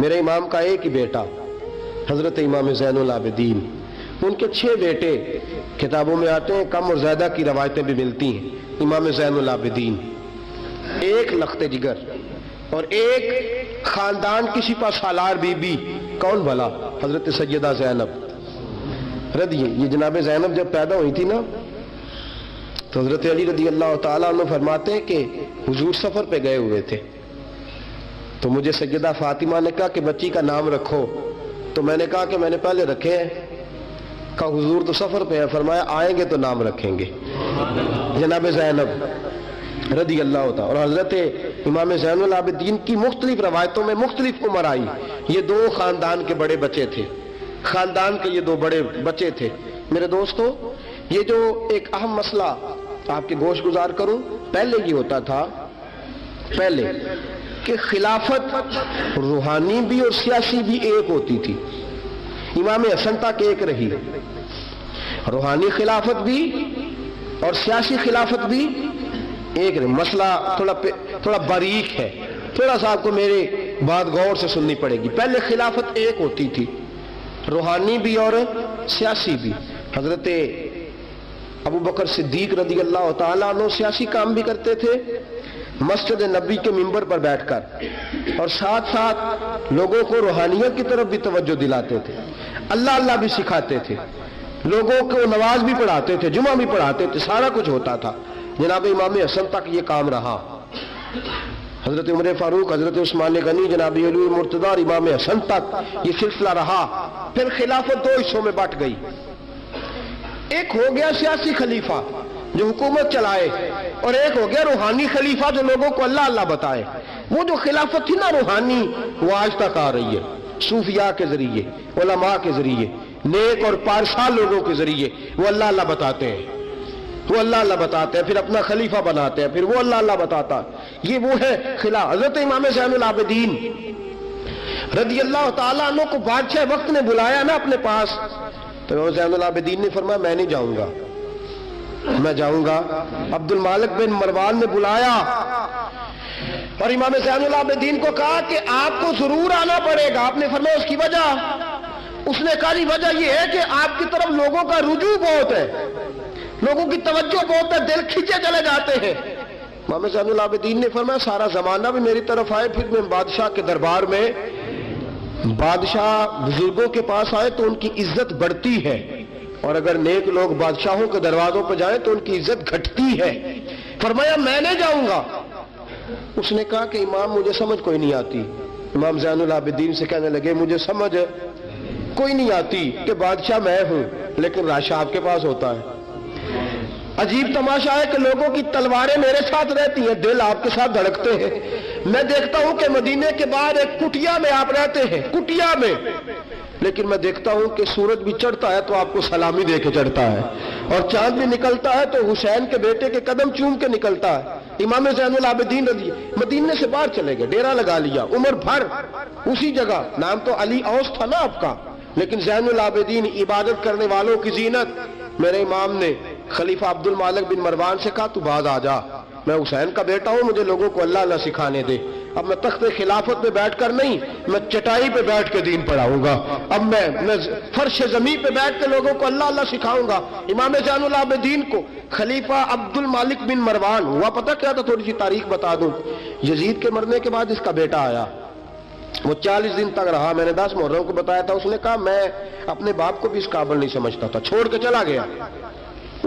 میرے امام کا ایک ہی بیٹا حضرت امام زین العابدین، ان کے 6 بیٹے کتابوں میں آتے ہیں، کم اور زیادہ کی روایتیں بھی ملتی ہیں۔ امام زین العابدین ایک لخت جگر اور ایک خاندان کی سپہ سالار بی بی، کون بھلا؟ حضرت سیدہ زینب رضی۔ یہ جناب زینب جب پیدا ہوئی تھی نا تو حضرت علی رضی اللہ تعالیٰ عنہ فرماتے ہیں کہ حضور سفر پہ گئے ہوئے تھے، تو مجھے سیدہ فاطمہ نے کہا کہ بچی کا نام رکھو، تو میں نے کہا کہ میں نے پہلے رکھے ہیں۔ کہا حضور تو سفر پہ ہے، فرمایا آئیں گے تو نام رکھیں گے۔ جناب زینب رضی اللہ تعالیٰ اور حضرت امام زین العابدین کی مختلف روایتوں میں مختلف عمر آئی۔ یہ 2 خاندان کے بڑے بچے تھے، خاندان کے یہ 2 بڑے بچے تھے۔ میرے دوستو، یہ جو ایک اہم مسئلہ آپ کے گوش گزار کروں، پہلے یہ ہوتا تھا پہلے کہ خلافت روحانی بھی اور سیاسی بھی ایک ہوتی تھی۔ امام حسن تک ایک رہی، روحانی خلافت بھی اور سیاسی خلافت بھی ایک رہی۔ مسئلہ تھوڑا باریک ہے، تھوڑا سا آپ کو میرے بات غور سے سننی پڑے گی۔ پہلے خلافت ایک ہوتی تھی، روحانی بھی اور سیاسی بھی۔ حضرت ابو بکر صدیق رضی اللہ تعالیٰ عنہ سیاسی کام بھی کرتے تھے مسجد نبی کے منبر پر بیٹھ کر، اور ساتھ ساتھ لوگوں کو روحانیت کی طرف بھی توجہ دلاتے تھے، اللہ اللہ بھی سکھاتے تھے، لوگوں کو نماز بھی پڑھاتے تھے، جمعہ بھی پڑھاتے تھے، سارا کچھ ہوتا تھا۔ جناب امام حسن تک یہ کام رہا، حضرت عمر فاروق، حضرت عثمان غنی، جناب علی مرتضیٰ اور امام حسن تک یہ سلسلہ رہا۔ پھر خلافت 2 حصوں میں بٹ گئی، ایک ہو گیا سیاسی خلیفہ جو حکومت چلائے، اور ایک ہو گیا روحانی خلیفہ جو لوگوں کو اللہ اللہ بتائے۔ وہ جو خلافت تھی نا روحانی، وہ آج تک آ رہی ہے، صوفیاء کے ذریعے، علماء کے ذریعے، نیک اور پارسال لوگوں کے ذریعے وہ اللہ اللہ بتاتے ہیں، وہ اللہ اللہ بتاتے ہیں، پھر اپنا خلیفہ بناتے ہیں، پھر وہ اللہ اللہ بتاتا۔ یہ وہ ہے خلاف۔ حضرت امام زین العابدین رضی اللہ تعالیٰ عنہ کو بادشاہ وقت نے بلایا نا اپنے پاس، تو زین العابدین نے فرمایا میں نہیں جاؤں گا، میں جاؤں گا۔ عبد المالک بن مروان نے بلایا اور امام زین العابدین کو کہا کہ آپ کو ضرور آنا پڑے گا۔ آپ نے فرمایا اس کی وجہ؟ اس نے کہا جی وجہ یہ ہے کہ آپ کی طرف لوگوں کا رجوع بہت ہے، لوگوں کی توجہ بہت ہے، دل کھینچے چلے جاتے ہیں۔ امام زین العابدین نے فرمایا سارا زمانہ بھی میری طرف آئے، پھر میں بادشاہ کے دربار میں، بادشاہ بزرگوں کے پاس آئے تو ان کی عزت بڑھتی ہے، اور اگر نیک لوگ بادشاہوں کے دروازوں پہ جائیں تو ان کی عزت گھٹتی ہے۔ فرمایا میں نہیں جاؤں گا۔ اس نے کہا کہ امام مجھے سمجھ کوئی نہیں آتی۔ امام زین العابدین سے کہنے لگے مجھے سمجھ کوئی نہیں آتی کہ بادشاہ میں ہوں لیکن راشا آپ کے پاس ہوتا ہے۔ عجیب تماشا ہے کہ لوگوں کی تلواریں میرے ساتھ رہتی ہیں، دل آپ کے ساتھ دھڑکتے ہیں۔ میں دیکھتا ہوں کہ مدینے کے بعد ایک کٹیا میں آپ رہتے ہیں، کٹیا میں، لیکن میں دیکھتا ہوں کہ سورج بھی چڑھتا ہے تو آپ کو سلامی دے کے چڑھتا ہے، اور چاند بھی نکلتا ہے تو حسین کے بیٹے کے قدم چوم کے نکلتا ہے۔ امام زین العابدین رضی مدینے سے باہر چلے گئے، ڈیرا لگا لیا، عمر بھر اسی جگہ، نام تو علی اوس تھا نا آپ کا، لیکن زین العابدین عبادت کرنے والوں کی زینت۔ میرے امام نے خلیفہ عبد المالک بن مروان سے کہا تو باز آ جا، میں حسین کا بیٹا ہوں، مجھے لوگوں کو اللہ اللہ سکھانے دے۔ اب میں تخت خلافت پہ بیٹھ کر نہیں، میں چٹائی پہ بیٹھ کے دین پڑھاؤں گا، اب میں فرش زمین پہ بیٹھ کے لوگوں کو اللہ اللہ سکھاؤں گا۔ امام زین العابدین کو خلیفہ عبد المالک بن مروان ہوا پتہ کیا تھا؟ تھوڑی سی تاریخ بتا دوں۔ یزید کے مرنے کے بعد اس کا بیٹا آیا، وہ 40 دن تک رہا، میں نے 10 محرم کو بتایا تھا۔ اس نے کہا میں اپنے باپ کو بھی اس قابل نہیں سمجھتا تھا، چھوڑ کے چلا گیا۔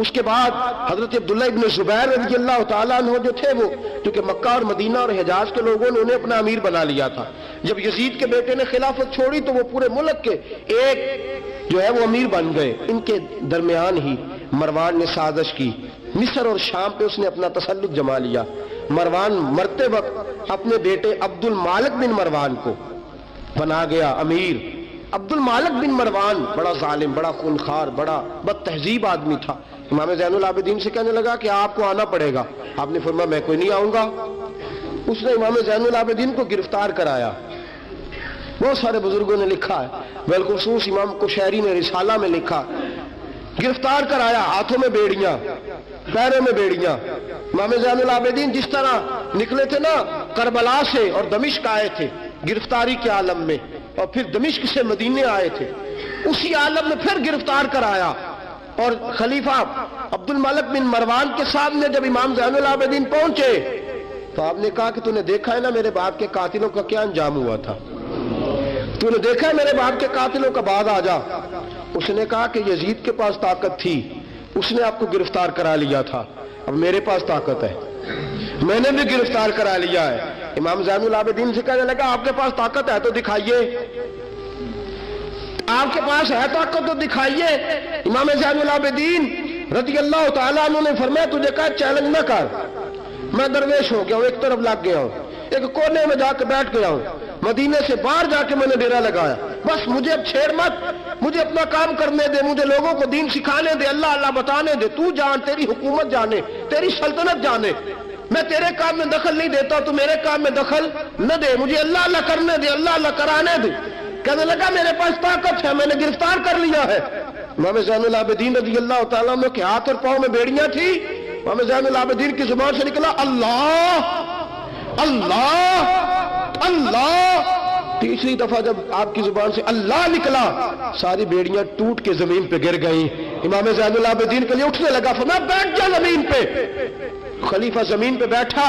اس کے بعد حضرت عبداللہ ابن زبیر رضی اللہ تعالیٰ عنہ جو تھے، وہ کیونکہ مکہ اور مدینہ اور حجاز کے لوگوں نے انہیں اپنا امیر بنا لیا تھا، جب یزید کے بیٹے نے خلافت چھوڑی تو وہ پورے ملک کے ایک جو ہے وہ امیر بن گئے۔ ان کے درمیان ہی مروان نے سازش کی، مصر اور شام پہ اس نے اپنا تسلط جما لیا۔ مروان مرتے وقت اپنے بیٹے عبد المالک بن مروان کو بنا گیا امیر۔ عبد المالک بن مروان بڑا ظالم، بڑا خونخوار، بڑا بد تہذیب آدمی تھا۔ امام زین العابدین سے کہنے لگا کہ آپ کو آنا پڑے گا۔ آپ نے فرمایا میں کوئی نہیں آؤں گا۔ اس نے امام زین العابدین کو گرفتار کرایا۔ بہت سارے بزرگوں نے لکھا ہے، بالخصوص امام کشیری نے رسالہ میں لکھا، گرفتار کرایا، ہاتھوں میں بیڑیاں، پیروں میں بیڑیاں۔ امام زین العابدین جس طرح نکلے تھے نا کربلا سے اور دمشق آئے تھے، गिरफ्तारी के आलम में, और फिर दमिश्क से मदीने आए थे, उसी आलम में फिर गिरफ्तार कराया। और खलीफा अब्दुल मलिक बिन मरवान के सामने जब इमाम ज़ैनुल आबिदीन पहुंचे तो आपने कहा कि तूने देखा है ना मेरे बाप के कातिलों का क्या अंजाम हुआ था, तूने देखा है मेरे बाप के कातिलों का, बाद आ जा। उसने कहा कि यजीद के पास ताकत थी, उसने आपको गिरफ्तार करा लिया था, अब मेरे पास ताकत है, मैंने भी गिरफ्तार करा लिया है। इमाम ज़ैनुल आबिदीन से कहने लगा आपके पास ताकत है तो दिखाइए, आपके पास है ताकत तो दिखाइए। इमाम ज़ैनुल आबिदीन रज़ियल्लाहु ताला अन्हु ने फरमाया तुझे कहा चैलेंज न कर, मैं दरवेश हो गया हूं, एक तरफ लग गया हूं, एक कोने में जाकर बैठ गया हूं, मदीने से बाहर जाके मैंने डेरा लगाया, बस मुझे अब छेड़ मत, मुझे अपना काम करने दे, मुझे लोगों को दीन सिखाने दे, अल्लाह अल्लाह बताने दे, तू जान, तेरी हुकूमत जाने, तेरी सल्तनत जाने, मैं तेरे काम में दखल नहीं देता, तू मेरे काम में दखल न दे, मुझे अल्लाह अल्लाह करने दे, अल्लाह अल्लाह कराने दे। कहने लगा मेरे पास ताकत है, मैंने गिरफ्तार कर लिया है। इमाम ज़ैनुल आबिदीन रज़ियल्लाहु ताला अन्हु के हाथ और पांव में बेड़ियां थी, इमाम ज़ैनुल आबिदीन की जुबान से निकला अल्लाह अल्लाह अल्लाह। तीसरी दफा जब आपकी जुबान से अल्लाह निकला, सारी बेड़ियां टूट के जमीन पे गिर गई। इमाम ज़ैनुल आबिदीन के लिए उठने लगा, फरमाया बैठ जा जमीन पे। खलीफा जमीन पे बैठा,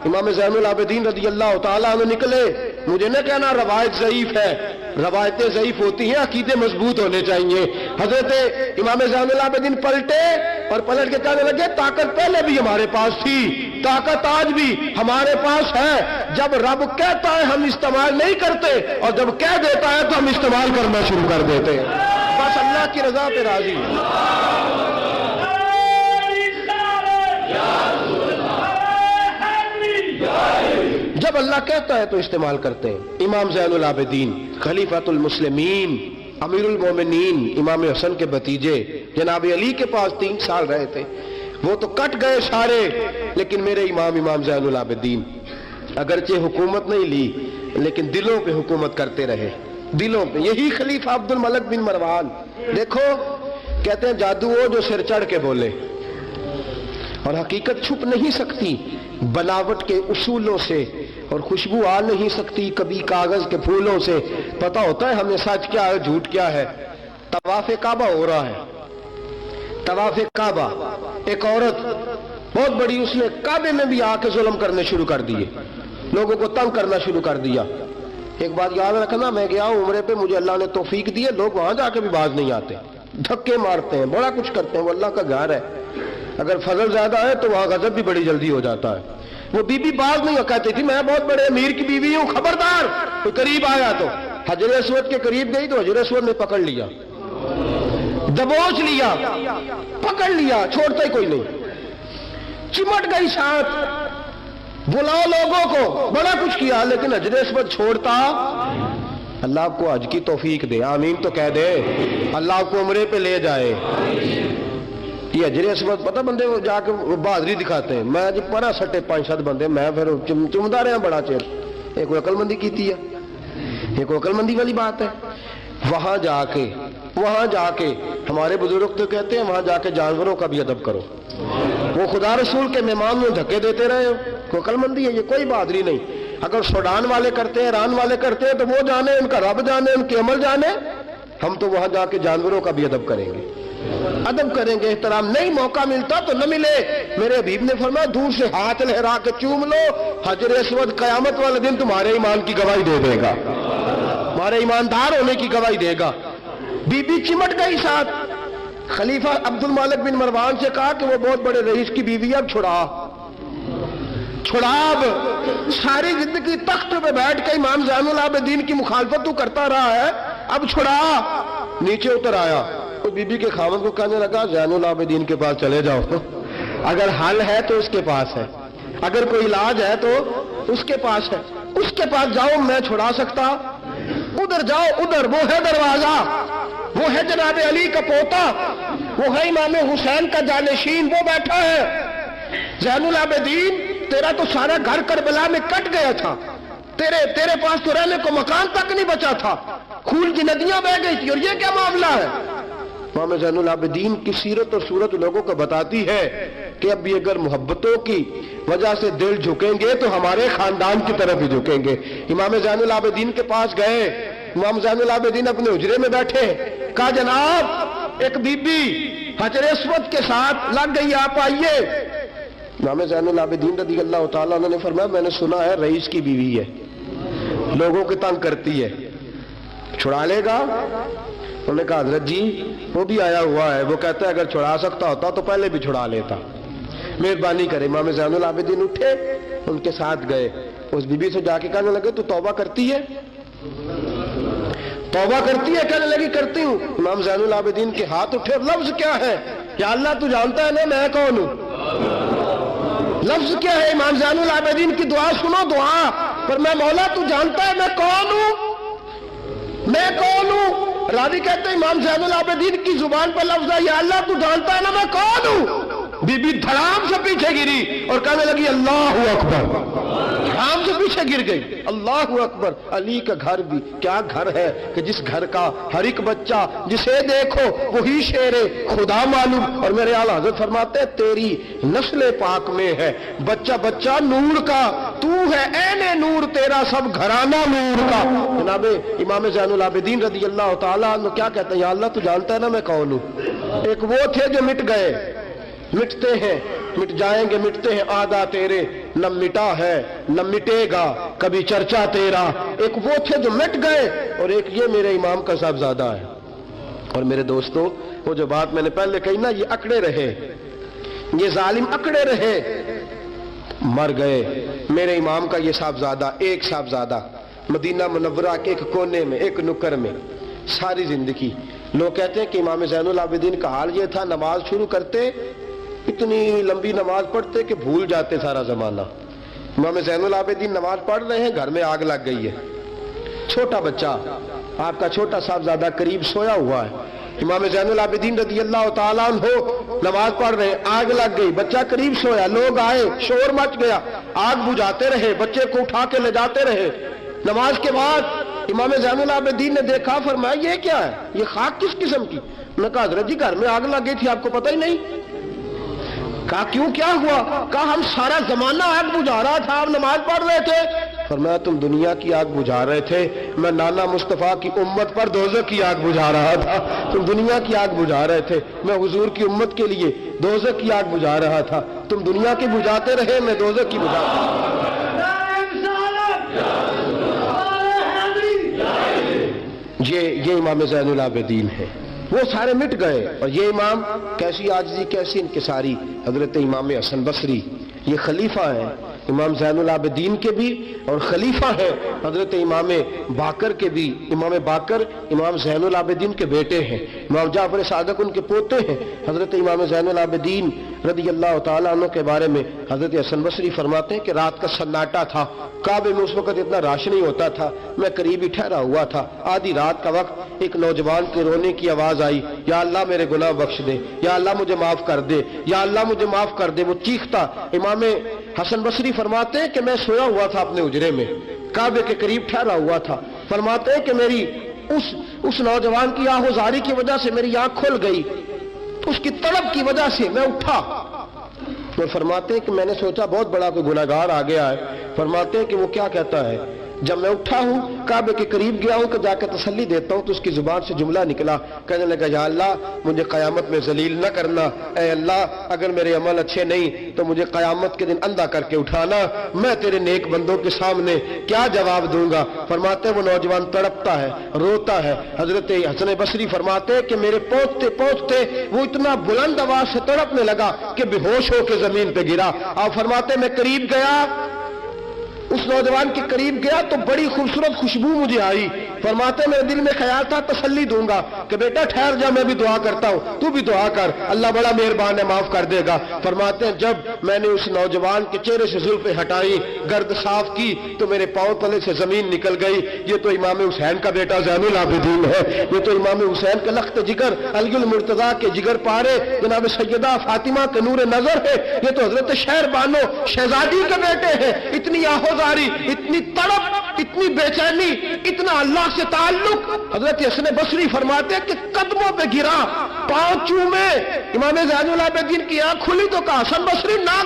इमाम ज़ैनुल आबिदीन रज़ियल्लाहु ताला अन्हु निकले। मुझे न कहना रवायत ज़ईफ है, रवायतें ज़ईफ होती हैं, अकीदे मजबूत होने चाहिए। हजरत इमाम ज़ैनुल आबिदीन पलटे और पलट के कहने लगे ताकत पहले भी हमारे पास थी, ताकत आज भी हमारे पास है, जब रब कहता है हम इस्तेमाल नहीं करते और जब कह देता है तो हम इस्तेमाल करना शुरू कर देते हैं। बस अल्लाह की रजा पे राजी है। जब अल्लाह कहता है तो इस्तेमाल करते हैं। इमाम ज़ैनुल आबिदीन खलीफातुल मुस्लिमीन अमीरुल मोमिनीन इमाम हसन के भतीजे जनाब अली के पास 3 साल रहे थे, वो तो कट गए सारे, लेकिन मेरे इमाम ज़ैनुल आबिदीन अगरचे हुकूमत नहीं ली लेकिन दिलों पे हुकूमत करते रहे, दिलों पे। यही खलीफा अब्दुल मलिक बिन मरवान, देखो कहते हैं जादू वो जो सिर चढ़ के बोले, और हकीकत छुप नहीं सकती बनावट के उसूलों से, और खुशबू आ नहीं सकती कभी कागज के फूलों से। पता होता है हमें सच क्या है झूठ क्या है। तवाफ़े काबा हो रहा है, तवाफ़े काबा, एक औरत बहुत बड़ी, उसने काबे में भी आके जुल्म करने शुरू कर दिए, लोगों को तंग करना शुरू कर दिया। एक बात याद रखना, मैं गया हूं उम्रे पे, मुझे अल्लाह ने तौफीक दी है, लोग वहां जाके भी बाज नहीं आते, धक्के मारते हैं, बड़ा कुछ करते हैं, वो अल्लाह का घर है। अगर फजल ज्यादा है तो वहां गजब भी बड़ी जल्दी हो जाता है। वो बीबी बाज नहीं कहती थी मैं बहुत बड़े अमीर की बीवी हूं, खबरदार, कोई करीब आया तो हजर अस्वद के करीब गई तो हजर अस्वद ने पकड़ लिया, दबोच लिया, पकड़ लिया, छोड़ता ही कोई नहीं, चिमट गई साथ, बुलाओ लोगों को, बड़ा कुछ किया, लेकिन हजर अस्वद छोड़ता। अल्लाह आपको हज की तौफीक दे, आमीन तो कह दे, अल्लाह आपको उम्रे पे ले जाए। ये हजरे अस्वद पता बंदे जाके बहादुरी दिखाते हैं, मैं जब परा सटे 5-7 बंदे, मैं फिर चुमदा रहा बड़ा चेर, एक अकलमंदी की है, एक अकलमंदी वाली बात है। वहां जाके हमारे बुजुर्ग तो कहते हैं वहां जाके जानवरों का भी अदब करो। वो खुदा रसूल के मेहमान में धक्के देते रहे हो, कोई अकलमंदी है, ये कोई बहादुरी नहीं। अगर सूडान वाले करते हैं, ईरान वाले करते हैं तो वो जाने, उनका रब जाने, उनके अमल जाने, हम तो वहां जाके जानवरों का भी अदब करेंगे, अदब करेंगे, एहतराम। नहीं मौका मिलता तो न मिले। मेरे हबीब ने फरमाया दूर से हाथ लहरा के चूम लो, हजर अस्वद कयामत वाले दिन तुम्हारे ईमान की गवाही दे देगा, हमारे ईमानदार होने की गवाही देगा। बीबी चिमट गई साथ। खलीफा अब्दुल मलिक बिन मरवान से कहा कि वो बहुत बड़े रईस की बीवी, अब छुड़ाब, सारी जिंदगी तख्त पे बैठ के इमाम ज़ैनुल आबिदीन की मुखालफत तू करता रहा है, अब छुड़ा। नीचे उतर आया तो बीबी के खामद को कहने लगा ज़ैनुल आबिदीन के पास चले जाओ, अगर हल है तो उसके पास है, अगर कोई इलाज है तो उसके पास है, उसके पास जाओ, मैं छुड़ा सकता। उधर जाओ, उधर वो है दरवाजा, वो है जनाब अली का पोता, वो है इमाम हुसैन का जानशीन, वो बैठा है। ज़ैनुल आबिदीन तेरा तो सारा घर करबला में कट गया था, तेरे पास तो रहने को मकान तक नहीं बचा था, खून की नदियां बह गई थी, और ये क्या मामला है? इमाम ज़ैनुल आबिदीन की सीरत और सूरत लोगों को बताती है कि अब भी अगर मोहब्बतों की वजह से दिल झुकेंगे तो हमारे खानदान की तरफ ही झुकेंगे। इमाम ज़ैनुल आबिदीन के पास गए, इमाम ज़ैनुल आबिदीन अपने हुजरे में बैठे, कहा जनाब एक बीबी हजर अस्वद के साथ लग गई, आप आइए। इमाम ज़ैनुल आबिदीन रज़ी अल्लाह तआला अन्हु ने फरमाया मैंने सुना है रईस की बीवी है, लोगों को तंग करती है, छुड़ा लेगा? उन्होंने कहा हजरत जी वो भी आया हुआ है, वो कहता है अगर छुड़ा सकता होता तो पहले भी छुड़ा लेता, मेहरबानी करे। इमाम ज़ैनुल आबिदीन उठे, उनके साथ गए, उस बीबी से जाके कहने लगे तू तौबा करती है? तौबा करती है? कहने लगी करती हूँ। इमाम ज़ैनुल आबिदीन के हाथ उठे, लफ्ज क्या है? या अल्लाह तू जानता है ना मैं कौन हूँ। लफ्ज क्या है? इमाम ज़ैनुल आबिदीन की दुआ सुनो, दुआ पर मैं मौला तू जानता है मैं कौन हूँ, मैं कौन हूँ। रावी कहते हैं इमाम ज़ैनुल आबिदीन की जुबान पर लफ्ज है या अल्लाह तू जानता है ना मैं कौन हूँ। बीबी धड़ाम से पीछे गिरी और कहने लगी अल्लाहु अकबर, धड़ाम से पीछे गिर गई। अल्लाहु अकबर। अली का घर भी क्या घर है कि जिस घर का हर एक बच्चा जिसे देखो वही शेरे खुदा मालूम। और मेरे आला हज़रत फरमाते हैं तेरी नस्ल पाक में है बच्चा बच्चा नूर का, तू है ऐने नूर, तेरा सब घराना नूर का। जनाब इमाम ज़ैनुल आबिदीन रज़ी अल्लाह तआला अन्हु क्या कहते हैं? या अल्लाह तू जानता है ना मैं कौन हूँ। एक वो थे जो मिट गए, मिटते हैं, मिट जाएंगे, मिटते हैं आदा तेरे, न मिटा है न मिटेगा कभी चर्चा तेरा। एक वो थे जो मिट गए और एक ये मेरे इमाम का साहबजादा है। और मेरे दोस्तों वो जो बात मैंने पहले कही ना, ये अकड़े रहे, ये जालिम अकड़े रहे, मर गए। मेरे इमाम का ये साहबजादा, एक साहबजादा मदीना मुनव्वरा के एक कोने में एक नुक्कर में सारी जिंदगी। लोग कहते हैं कि इमाम ज़ैनुल आबिदीन का हाल ये था, नमाज शुरू करते इतनी लंबी नमाज पढ़ते कि भूल जाते सारा जमाना। इमाम ज़ैनुल आबिदीन नमाज पढ़ रहे हैं, घर में आग लग गई है, छोटा बच्चा आपका छोटा साहबजादा करीब सोया हुआ है। इमाम ज़ैनुल आबिदीन रज़ी अल्लाह तआला अन्हु नमाज पढ़ रहे, आग लग गई, बच्चा करीब सोया, लोग आए, शोर मच गया, आग बुझाते रहे, बच्चे को उठा के ले जाते रहे। नमाज के बाद इमाम ज़ैनुल आबिदीन ने देखा, फरमाया ये क्या है, ये खाक किस किस्म की? उन्होंने कहा हज़रत जी घर में आग लग गई थी, आपको पता ही नहीं। कहा क्यों, क्या हुआ? कहा हम सारा जमाना आग बुझा रहा था, आप नमाज पढ़ रहे थे। फरमाया तुम दुनिया की आग बुझा रहे थे, मैं नाना मुस्तफा की उम्मत पर दोज़ख की आग बुझा रहा था। तुम दुनिया की आग बुझा रहे थे, मैं हुजूर की उम्मत के लिए दोज़ख की आग बुझा रहा था। तुम दुनिया की बुझाते रहे, मैं दोज़ख की बुझा। ये इमाम ज़ैनुल आबिदीन है, वो सारे मिट गए। और ये इमाम कैसी आजिज़ी, कैसी इनकिसारी। हजरत इमाम हसन बसरी ये खलीफा है इमाम ज़ैनुल आबिदीन के भी, और खलीफा है हजरत इमाम बाकर के भी। इमाम बाकर इमाम ज़ैनुल आबिदीन के बेटे हैं, इमाम जाफर सादिक उनके पोते हैं। हजरत इमाम ज़ैनुल आबिदीन रज़ी अल्लाह तआला अन्हु के बारे में हजरत हसन बसरी फरमाते हैं कि रात का सन्नाटा था, काबे में उस वक्त इतना राश नहीं होता था, मैं करीब ही ठहरा हुआ था। आधी रात का वक्त एक नौजवान के रोने की आवाज आई, या अल्लाह मेरे गुनाह बख्श दे, या अल्लाह मुझे माफ कर दे, या अल्लाह मुझे माफ कर दे। वो चीखता। इमाम हसन बसरी फरमाते हैं कि मैं सोया हुआ था अपने उजरे में, काबे के करीब ठहरा हुआ था। फरमाते हैं कि मेरी उस नौजवान की आहोजारी की वजह से मेरी आंख खुल गई, उसकी तड़प की वजह से मैं उठा। तो फरमाते हैं कि मैंने सोचा बहुत बड़ा कोई गुनाहगार आ गया है। फरमाते हैं कि वो क्या कहता है, जब मैं उठा हूं, काबे के करीब गया हूं कि जाकर तसल्ली देता हूं, तो उसकी जुबान से जुमला निकला, कहने लगा या अल्लाह मुझे कयामत में जलील न करना, ऐ अल्लाह अगर मेरे अमल अच्छे नहीं तो मुझे कयामत के दिन अंधा करके उठाना, मैं तेरे नेक बंदों के सामने क्या जवाब दूंगा। फरमाते वो नौजवान तड़पता है, रोता है। हजरत हसन बसरी फरमाते कि मेरे पहुंचते पहुंचते वो इतना बुलंद आवाज से तड़पने लगा कि बेहोश होकर जमीन पे गिरा। आप फरमाते मैं करीब गया, उस नौजवान के करीब गया तो बड़ी खूबसूरत खुशबू मुझे आई। फरमाते मेरे दिल में ख्याल था तसल्ली दूंगा कि बेटा ठहर जा, मैं भी दुआ करता हूं, तू भी दुआ कर, अल्लाह बड़ा मेहरबान है, माफ कर देगा। फरमाते हैं जब मैंने उस नौजवान के चेहरे से जुल्फे हटाई, गर्द साफ की, तो मेरे पांव तले से जमीन निकल गई। ये तो इमाम हुसैन का बेटा ज़ैनुल आबिदीन है, ये तो इमाम हुसैन का लख्त जिगर, अलगुल मुर्तजा के जिगर पारे जनाब सैयदा फातिमा के नूर नजर है। ये तो हजरत शहर बानो शहजादी के बेटे हैं। इतनी आहोजारी, इतनी तड़प, इतनी बेचैनी, इतना अल्लाह से ताल्लुक। हजरत हसन बसरी फरमाते कि कदमों पे गिरा, पांव चूमे। इमाम ज़ैनुल आबिदीन की आंख खुली तो कहा, हसन बसरी ना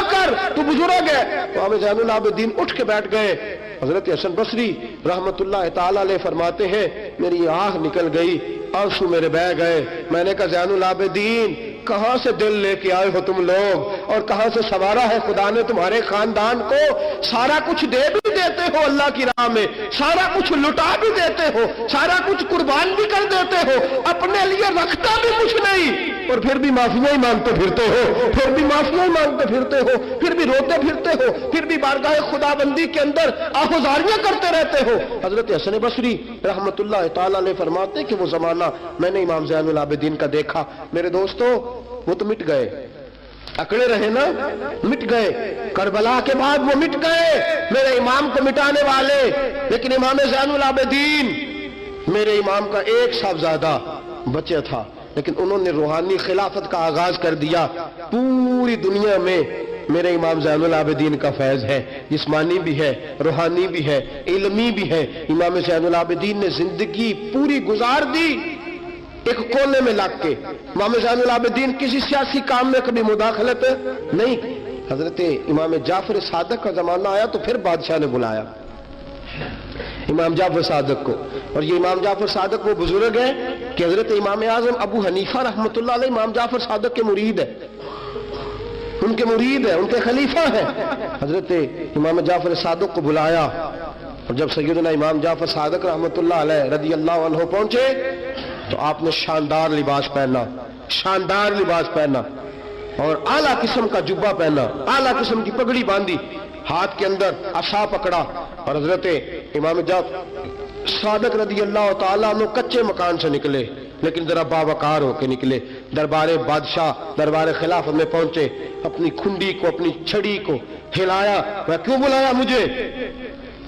कर, तू बुजुर्ग है। इमाम ज़ैनुल आबिदीन उठ के बैठ गए। हजरत हसन बसरी रहमतुल्लाह ताला अलैह फरमाते हैं, मेरी आंख निकल गई, आंसू मेरे बह गए। मैंने कहा, ज़ैनुल आबिदीन कहां से दिल लेके आए हो तुम लोग, और कहां से सवारा है खुदा ने तुम्हारे खानदान को। सारा कुछ दे भी देते हो अल्लाह की राह में, सारा कुछ लुटा भी देते हो, सारा कुछ कुर्बान भी कर देते हो, अपने लिए रखता भी कुछ नहीं, और फिर भी माफिया ही मांगते फिरते हो, फिर भी माफिया ही मांगते फिरते हो, फिर भी रोते फिरते हो, फिर भी बारगाह खुदाबंदी के अंदर आहुजारियां करते रहते हो। हजरत हसन बसरी रहमतुल्लाह ताला अलैह फरमाते कि वो जमाना मैंने इमाम ज़ैनुल आबिदीन का देखा। मेरे दोस्तों, वो तो मिट गए, अकड़े रहे ना, मिट गए। करबला के बाद वो मिट गए, मेरे इमाम को मिटाने वाले। लेकिन इमाम ज़ैनुल आबिदीन, मेरे इमाम का एक साहबजादा बचा था, लेकिन उन्होंने रूहानी खिलाफत का आगाज कर दिया। पूरी दुनिया में मेरे इमाम ज़ैनुल आबिदीन का फैज है, जिस्मानी भी है, रूहानी भी है, इल्मी भी है। इमाम ज़ैनुल आबिदीन ने जिंदगी पूरी गुजार दी एक कोने में लग के। इमाम ज़ैनुल आबिदीन किसी सियासी काम में कभी मुदाखलत नहीं। हजरत इमाम जाफर सादक का जमाना आया तो फिर बादशाह ने बुलाया इमाम जाफर सादक को, और ये इमाम जाफर सादक वो बुजुर्ग है कि हजरत इमाम आजम अबू हनीफा रहमतुल्लाह अलैह इमाम जाफर सादक के मुरीद है, उनके मुरीद है, उनके खलीफा है। हजरत इमाम जाफर सादक को बुलाया, और जब सैयदना इमाम जाफर सादक रहमतुल्लाह अलैह रज़ी अल्लाह अन्हु पहुंचे तो आपने शानदार लिबास पहना और आला किस्म का जुब्बा पहना, आला किस्म की पगड़ी बांधी, हाथ के अंदर असा पकड़ा, और हजरत इमाम जाफर सादक रज़ी अल्लाह ताला अन्हु कच्चे मकान से निकले, लेकिन जरा बावकार होके निकले। दरबारे बादशाह, दरबारे खिलाफत में पहुंचे, अपनी खुंडी को, अपनी छड़ी को हिलाया। वह क्यों बुलाया मुझे?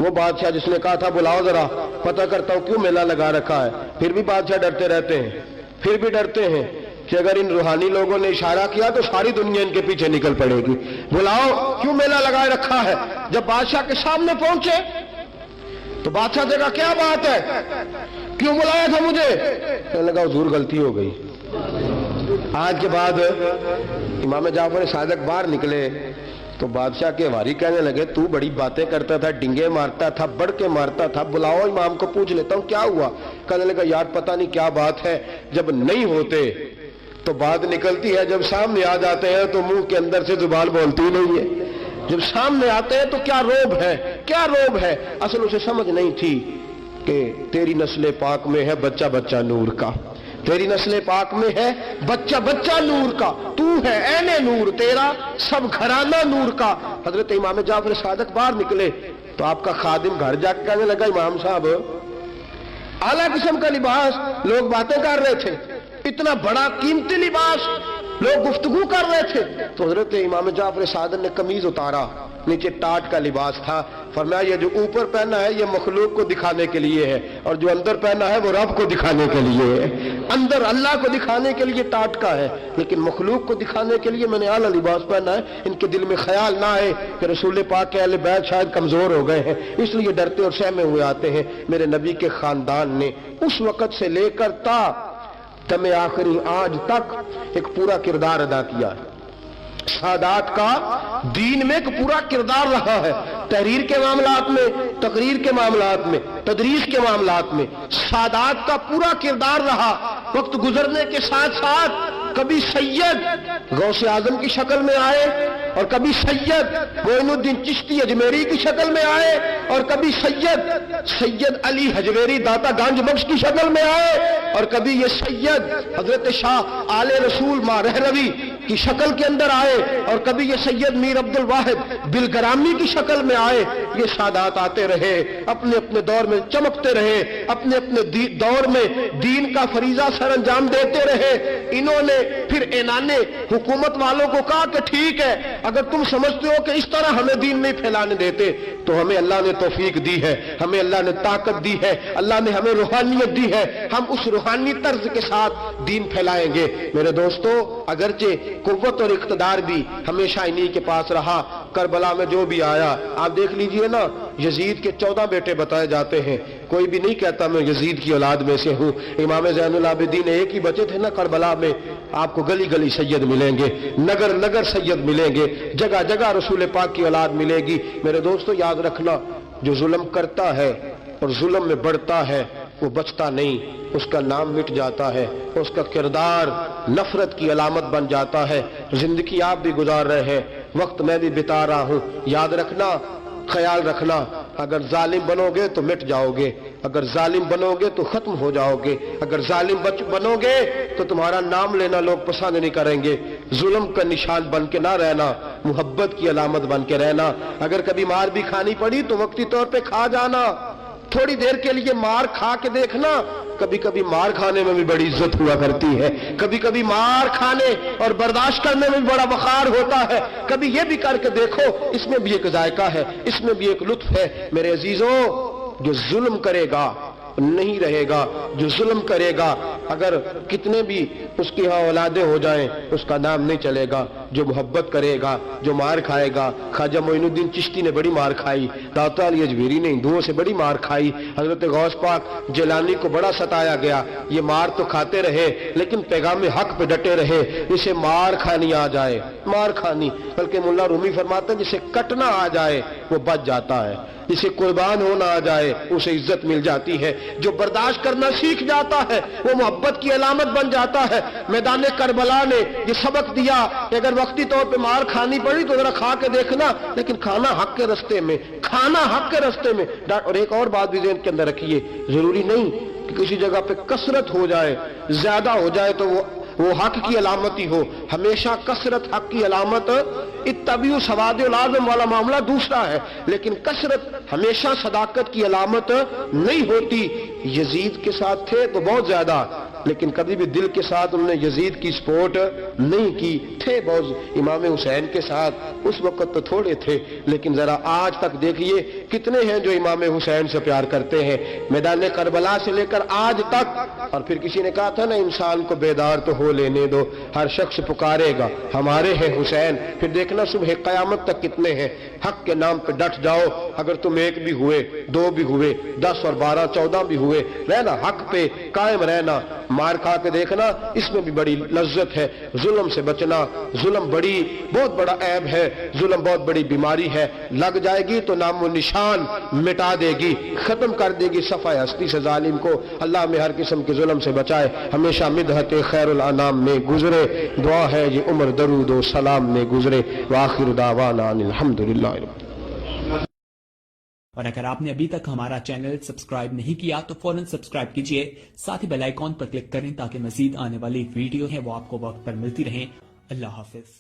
वो बादशाह जिसने कहा था बुलाओ जरा, पता करता हूं क्यों मेला लगा रखा है। फिर भी बादशाह डरते रहते हैं, फिर भी डरते हैं कि अगर इन रूहानी लोगों ने इशारा किया तो सारी दुनिया इनके पीछे निकल पड़ेगी। बुलाओ, क्यों मेला लगाए रखा है? जब बादशाह के सामने पहुंचे तो बादशाह देखा, क्या बात है, क्यों बुलाया था मुझे? कहने लगा हुजूर गलती हो गई। आज के बाद इमाम जाफर सादक बाहर निकले तो बादशाह के वारी कहने लगे, तू बड़ी बातें करता था, डिंगे मारता था, बढ़ के मारता था, बुलाओ इमाम को पूछ लेता हूं क्या हुआ। कहने लगा, यार पता नहीं क्या बात है, जब नहीं होते तो बात निकलती है, जब सामने आ जाते हैं तो मुंह के अंदर से जुबान बोलती ही नहीं है। जब सामने आते हैं तो क्या रोब है, क्या रोब है। असल उसे समझ नहीं थी कि तेरी नस्ल पाक में है बच्चा बच्चा नूर का, तेरी नस्ल पाक में है बच्चा बच्चा नूर का, तू है ऐने नूर, तेरा सब घराना नूर का। हजरत इमाम जाफर सादक बाहर निकले तो आपका खादिम घर जाकर कहने लगा, इमाम साहब आला किस्म का लिबास, लोग बातें कर रहे थे, इतना बड़ा कीमती लिबास, लोग गुफ्तगू कर रहे थे। तो हजरत इमाम जाफर सादक ने कमीज उतारा, नीचे टाट का लिबास था, फरमाया ये जो ऊपर पहना है ये मखलूक को दिखाने के लिए है, और जो अंदर पहना है वो रब को दिखाने के लिए है। अंदर अल्लाह को दिखाने के लिए टाट का है, लेकिन मखलूक को दिखाने के लिए मैंने आला लिबास पहना है। इनके दिल में ख्याल ना आए कि रसूल पाक के अहले बैत शायद कमजोर हो गए हैं, इसलिए डरते और सहमे हुए आते हैं। मेरे नबी के खानदान ने उस वक्त से लेकर ता दमे आखिरी आज तक एक पूरा किरदार अदा किया है। सादात का दीन में एक पूरा किरदार रहा है। तहरीर के मामलात में, तकरीर के मामलात में, तदरीस के मामलात में सादात का पूरा किरदार रहा। वक्त गुजरने के साथ साथ कभी सैयद गौसे आजम की शक्ल में आए, और कभी सैयद मोइनुद्दीन चिश्ती अजमेरी की शक्ल में आए, और कभी सैयद अली हजवेरी दाता गांज बख्श की शक्ल में आए, और कभी ये सैयद हजरत शाह आले रसूल मां रहरवी की शक्ल के अंदर आए, और कभी ये सैयद मीर अब्दुल वाहिद बिलगरामी की शक्ल में आए। ये सादात आते रहे, अपने अपने दौर में चमकते रहे, अपने अपने दौर में दीन का फरीजा सर अंजाम देते रहे। इन्होंने फिर एनाने हुकूमत वालों को कहा कि ठीक है, अगर तुम समझते हो कि इस तरह हमें दीन नहीं फैलाने देते तो हमें अल्लाह ने तौफीक दी है, हमें अल्लाह ने ताकत दी है, अल्लाह ने हमें रूहानियत दी है, हम उस रूहानी तर्ज के साथ दीन फैलाएंगे। मेरे दोस्तों, अगरचे कुव्वत और इख्तिदार भी हमेशा इन्हीं के पास रहा, کربلا میں جو بھی آیا آپ دیکھ لیجئے نا, یزید کے 14 بیٹے بتائے جاتے ہیں, کوئی بھی نہیں کہتا میں یزید کی اولاد میں سے ہوں. امام زین العابدین ایک ہی بچے تھے نا کربلا میں. آپ کو گلی گلی سید ملیں گے, نگر نگر سید ملیں گے, جگہ جگہ رسول پاک کی اولاد ملے گی. میرے دوستو یاد رکھنا, جو ظلم کرتا ہے اور ظلم میں بڑھتا ہے وہ بچتا نہیں, اس کا نام مٹ جاتا ہے, اس کا کردار نفرت کی علامت بن جاتا ہے. زندگی آپ بھی گزار رہے ہیں, وقت میں بھی بتا رہا ہوں. یاد رکھنا, خیال رکھنا, اگر ظالم بنو گے تو مٹ جاؤ گے, اگر ظالم بنو گے تو ختم ہو جاؤ گے, اگر ظالم بنو گے تو تمہارا نام لینا لوگ پسند نہیں کریں گے. ظلم کا نشان بن کے نہ رہنا, محبت کی علامت بن کے رہنا. اگر کبھی مار بھی کھانی پڑی تو وقتی طور پہ کھا جانا, تھوڑی دیر کے لیے مار کھا کے دیکھنا. کبھی کبھی مار کھانے میں بھی بڑی عزت ہوا کرتی ہے, کبھی کبھی مار کھانے اور برداشت کرنے میں بھی بڑا وقار ہوتا ہے. کبھی یہ بھی کر کے دیکھو, اس میں بھی ایک ذائقہ ہے, اس میں بھی ایک لطف ہے. میرے عزیزوں, جو ظلم کرے گا نہیں رہے گا, جو ظلم کرے گا اگر کتنے بھی اس کی ہاں اولادیں ہو جائیں اس کا نام نہیں چلے گا. جو محبت کرے گا, جو مار کھائے گا, خواجہ معین الدین چشتی نے بڑی مار کھائی, داتا علی اجمیری نے ہندوؤں سے بڑی مار کھائی, حضرت غوث پاک جیلانی کو بڑا ستایا گیا. یہ مار تو کھاتے رہے لیکن پیغام حق پہ ڈٹے رہے. جسے مار کھانی آ جائے, مار کھانی, بلکہ ملا رومی فرماتے ہیں جسے کٹنا آ جائے وہ بچ جاتا ہے, جسے قربان ہونا آ جائے اسے عزت مل جاتی ہے. جو برداشت کرنا سیکھ جاتا ہے وہ محبت کی علامت بن جاتا ہے. میدان کربلا نے یہ سبق دیا کہ اگر وقتی طور پہ مار کھانی پڑی تو ذرا کھا کے دیکھنا, لیکن کھانا حق کے رستے میں, کھانا حق کے رستے میں. اور ایک اور بات بھی ذہن کے اندر رکھیے, ضروری نہیں کہ کسی جگہ پہ کثرت ہو جائے, زیادہ ہو جائے تو وہ حق کی علامت ہی ہو. ہمیشہ کثرت حق کی علامت, اتبعوا سواد العظم والا معاملہ دوسرا ہے, لیکن کثرت ہمیشہ صداقت کی علامت نہیں ہوتی. یزید کے ساتھ تھے تو بہت زیادہ, لیکن کبھی بھی دل کے ساتھ انہوں نے یزید کی سپورٹ نہیں کی. تھے بہت امام حسین کے ساتھ, اس وقت تو تھوڑے تھے, لیکن ذرا آج تک دیکھیے کتنے ہیں جو امام حسین سے پیار کرتے ہیں, میدان کربلا سے لے کر آج تک. اور پھر کسی نے کہا تھا نا, انسان کو بیدار تو ہو لینے دو, ہر شخص پکارے گا ہمارے ہیں حسین. پھر دیکھنا صبح قیامت تک کتنے ہیں. حق کے نام پہ ڈٹ جاؤ, اگر تم ایک بھی ہوئے, دو بھی ہوئے, 10 اور 12 14 بھی ہوئے, رہنا حق پہ قائم رہنا. مار کھا کے دیکھنا, اس میں بھی بڑی لذت ہے. ظلم سے بچنا, ظلم بہت بڑا عیب ہے, ظلم بہت بڑی بیماری ہے. لگ جائے گی تو نام و نشان مٹا دے گی, ختم کر دے گی صفحہ ہستی سے ظالم کو. اللہ میں ہر قسم کے ظلم سے بچائے, ہمیشہ مدحت خیر الانام میں گزرے. دعا ہے یہ عمر درود و سلام میں گزرے. وآخر دعوانا الحمدللہ. اور اگر آپ نے ابھی تک ہمارا چینل سبسکرائب نہیں کیا تو فوراً سبسکرائب کیجئے, ساتھ ہی بیل آئیکن پر کلک کریں تاکہ مزید آنے والی ویڈیو ہیں وہ آپ کو وقت پر ملتی رہیں. اللہ حافظ.